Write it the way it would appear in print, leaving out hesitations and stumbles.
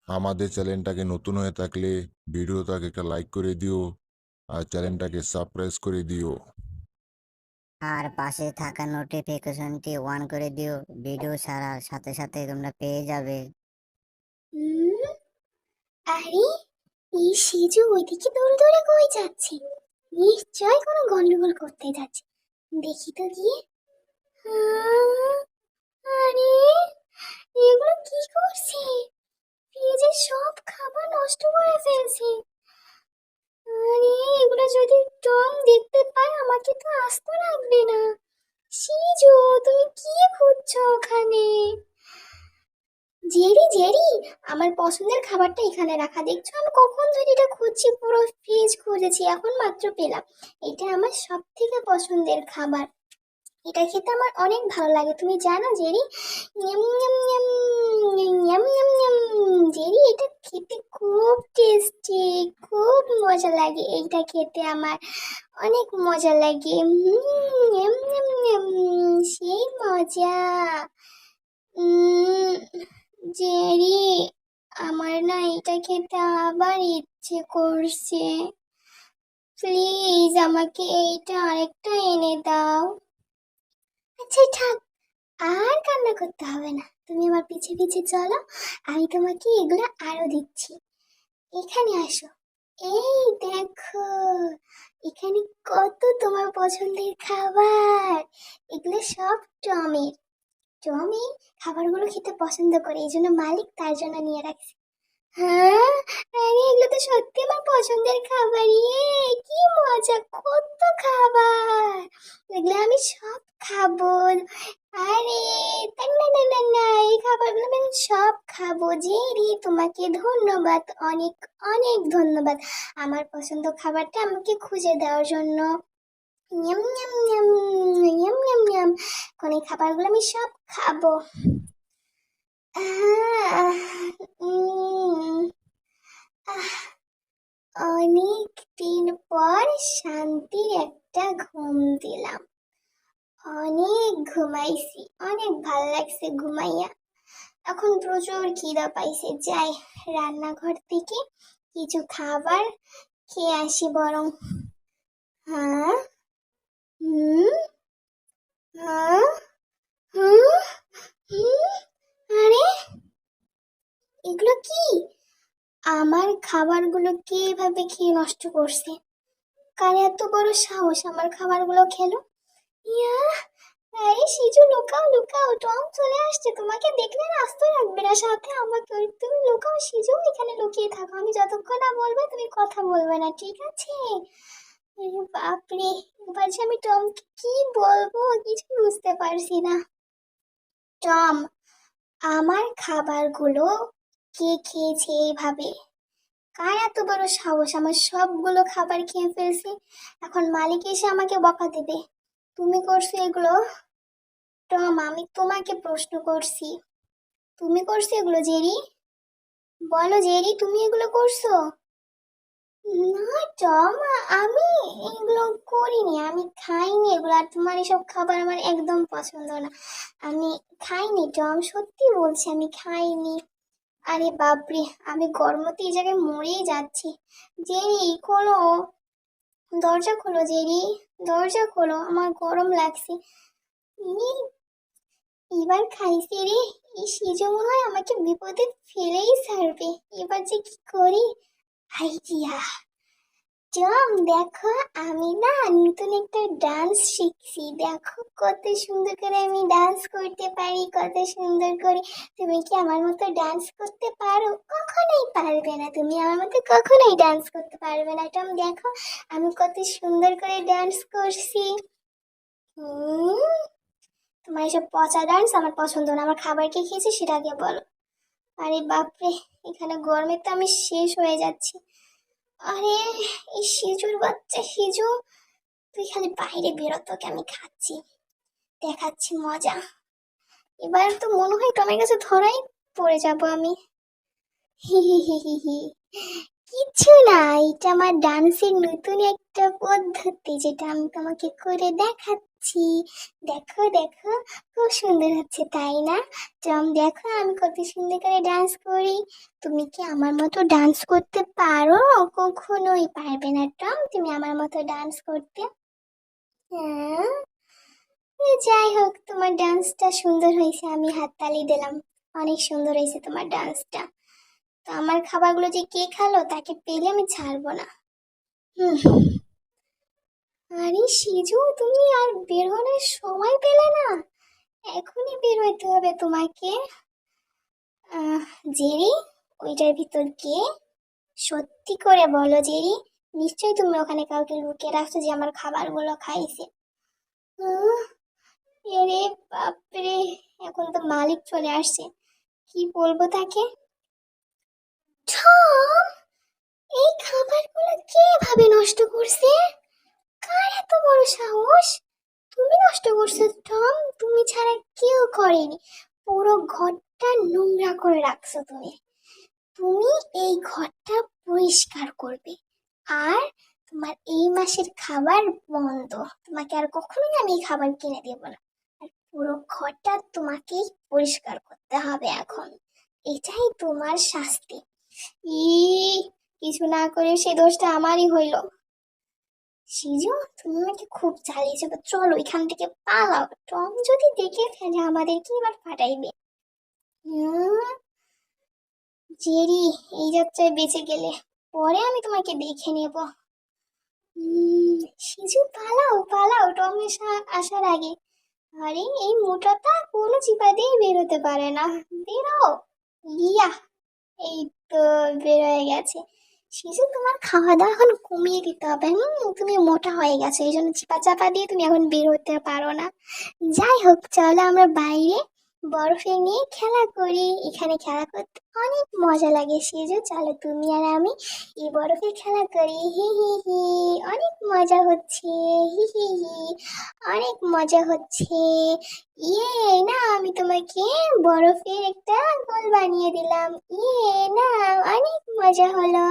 আমাদের চ্যানেলটাকে নতুন হয়ে থাকলে ভিডিওটাকে একটা লাইক করে দিও আর চ্যানেলটাকে সাবস্ক্রাইব করে দিও। আর পাশে থাকা নোটিফিকেশনটি অন করে দিও, ভিডিও ছাড়ার সাথে সাথে তোমরা পেয়ে যাবে। হুম, আরে এই সেজু ওইদিকে দৌড়ে দৌড়ে কই যাচ্ছে? নিশ্চয় কোনো গন্ডগোল করতে যাচ্ছে। দেখি তো গিয়ে। আহ, আরে এগুলো কি করছে? ফ্রিজের সব খাবার নষ্ট করে ফেলছে। আরে এগুলো যদি টম দেখতে পায় আমাকে তো আস্ত রাখবে না। সিজু, তুমি কি খুঁজছো ওখানে? জেরি জেরি, আমার পছন্দের খাবারটা এখানে রাখা, দেখছো আমি কখন ধরে এটা খুঁজছি, পুরো ফ্রিজ খুঁজেছি, এখন মাত্র পেলাম। এটা আমার সব থেকে পছন্দের খাবার, এটা খেতে আমার অনেক ভালো লাগে, তুমি জানো Jerry? Yam yam yam, yam yam yam. Jerry, এটা খেতে খুব টেস্টি, খুব মজা লাগে এইটা খেতে আমার, অনেক মজা লাগে। ইয়াম ইয়াম ইয়াম, সেই মজা। উম, জেরি, আমার না এটা খেতে আবার ইচ্ছে করছে, প্লিজ আমাকে এইটা আরেকটা এনে দাও। আচ্ছা থাক, আর কান্না করতে হবে না, তুমি আমার পিছে পিছে চলো, আমি তোমাকে এগুলো আরো দিচ্ছি। এখানে আসো, এই দেখো, এখানে কত তোমার পছন্দের খাবার, এগুলো সব টমের। টম এই খাবারগুলো খেতে পছন্দ করে, এই জন্য মালিক তার জন্য নিয়ে রাখছে। হ্যাঁ, আরে এগুলো তো সত্যি আমার পছন্দের খাবার, কি মজা, কত খাবার, এগুলো আমি সব খাবো। আরে না না না না, এই খাবারগুলো আমি সব খাবো। জেরি, তোমাকে ধন্যবাদ, অনেক অনেক ধন্যবাদ আমার পছন্দ খাবারটা আমাকে খুঁজে দেওয়ার জন্য। Yam yam yam, yam yam yam, এখন এই খাবারগুলো আমি সব খাবো। আহ, উম, আহ, অনেক দিন পর শান্তির একটা ঘুম দিলাম, অনেক ঘুমাইছি, অনেক ভাল লাগছে ঘুমাইয়া। এখন প্রচুর খিদা পাইছে, যাই রান্নাঘর থেকে কিছু খাবার খেয়ে আসি বরং। হ্যাঁ, হুম, হ্যাঁ, হুম, হুম, আরে এগুলো কি? আমার খাবারগুলো কে এভাবে খেয়ে নষ্ট করছে? কার এত বড় সাহস আমার খাবারগুলো খেলো? ইয়া, আরে সিজু, লুকাও লুকাও, টম চলে আসছে, তোমাকে দেখলে না আস্ত রাখবে না, সাথে আমাকে, তুমি লুকাও সিজু, এখানে লুকিয়ে থাকো, আমি যতক্ষণ না বলবো তুমি কথা বলবে না, ঠিক আছে? আরে বাপরে, এবার যে আমি টমকে কি বলবো কিছু বুঝতে পারছি না। টম, আমার খাবারগুলো কে খেয়েছে এইভাবে? কার এত বড় সাহস আমার সবগুলো খাবার খেয়ে ফেলছে? এখন মালিক এসে আমাকে বকা দেবে, তুমি করছো এগুলো। টম, আমি তোমাকে প্রশ্ন করছি, তুমি করছো এগুলো জেরি? বলো জেরি, তুমি এগুলো করছো? না টম, আমি এগুলো করিনি, আমি খাইনি এগুলো, আর তোমার এসব খাবার আমার একদম পছন্দ না, আমি খাইনি টম, সত্যি বলছি আমি খাইনি। আরে বাপরে, আমি গরমতে এই জায়গায় মরেই যাচ্ছি। জেরি খোলো, দরজা খোলো জেরি, দরজা খোলো, আমার গরম লাগছে। এই, এবার খাইছি রে, এই সিজু মনে হয় আমাকে বিপদে ফেলেই ছাড়বে, এবার যে কি করি। আইডিয়া, টম দেখো, আমি না নতুন একটা ডান্স শিখছি, দেখো কত সুন্দর করে আমি ডান্স করতে পারি, কত সুন্দর করে। তুমি কি আমার মতো ডান্স করতে পারো? কখনোই পারবে না, তুমি আমার মতো কখনোই ডান্স করতে পারবে না টম, দেখো আমি কত সুন্দর করে ডান্স করছি। হুম, তোমার এসব পচা ডান্স আমার পছন্দ না, আমার খাবার কি খেয়েছি সেটা আগে বলো। আরে বাপরে, এখানে গরমে তো আমি শেষ হয়ে যাচ্ছি। আরে এই সিজুর বাচ্চা সিজু, তুই খালি বাইরে বেরো, তোকে আমি খাচ্ছি, দেখাচ্ছি মজা। এবার তো মনে হয় টমের কাছে ধরাই পড়ে যাব আমি। হি হি হি হি হি, কিছু না, এটা আমার ডান্সের নতুন একটা পদ্ধতি যেটা আমি তোমাকে করে দেখাচ্ছি। করছি। দেখো দেখো, খুব সুন্দর হচ্ছে তাই না? টম দেখো আমি কত সুন্দর করে ডান্স করি। তুমি কি আমার মতো ডান্স করতে পারো? কখনোই পারবে না টম তুমি আমার মতো ডান্স করতে। হ্যাঁ, যাই হোক তোমার ডান্সটা সুন্দর হয়েছে, আমি হাততালি দিলাম। অনেক সুন্দর হয়েছে তোমার ডান্সটা। তো আমার খাবারগুলো যে কে খালো তাকে পেলে আমি ছাড়বো না। হুম। আরে সিজু, তুমি আর বের হওয়ার সময় পেলে না? এখনই বের হইতে হবে তোমাকে। আহ, জেরি, ওইটার ভিতর কে? সত্যি করে বলো জেরি, নিশ্চয়ই তুমি ওখানে কাউকে লুকিয়ে রাখছো যে আমার খাবারগুলো খাইছে। আহ, এরে বাপরে, এখন তো মালিক চলে আসছে, কি বলবো তাকে? টম, এই খাবারগুলো কে এভাবে নষ্ট করছে? কার এত বড় সাহস? তুমি নষ্ট করছো টম, তুমি ছাড়া কেউ করেনি। পুরো ঘরটা নোংরা করে রাখছো তুমি। তুমি এই ঘরটা পরিষ্কার করবে, আর তোমার এই মাসের খাবার বন্ধ। তোমাকে আর কখনোই আমি এই খাবার কিনে দেব না। আর পুরো ঘরটা তোমাকেই পরিষ্কার করতে হবে এখন। এটাই তোমার শাস্তি। ই, কিছু না করে সে দোষটা আমারই হইলো। সিজু, তুমি আমাকে খুব জ্বালিয়েছো, তো চলো এখান থেকে পালাও। টম যদি দেখে ফেলে আমাদেরকে এবার ফাটাইবে। উম, জেরি, এই যাত্রায় বেঁচে গেলে পরে আমি তোমাকে দেখে নেব। সিজু পালাও পালাও টম আসার আগে। আরে এই মোটাটা কোনো চিপা দিয়ে বেরোতে পারে না। বেরো। ইয়া, এই তো বের হয়ে গেছে। শিশু, তোমার খাওয়া দাওয়া এখন কমিয়ে দিতে হবে। তুমি মোটা হয়ে গেছো, এই জন্য চিপা চাপা দিয়ে তুমি এখন বের হতে পারো না। যাই হোক, চলো আমরা বাইরে বরফে নিয়ে খেলা করি। এখানে খেলা করতে অনেক মজা লাগে শিশু, চলো তুমি আর আমি এই বরফে খেলা করি। হি হি হি, অনেক মজা হচ্ছে। হি হি হি, অনেক মজা হচ্ছে। ইয়ে, না আমি তোমাকে বরফের একটা গোল বানিয়ে দিলাম। ইয়ে, না অনেক মজা হলো।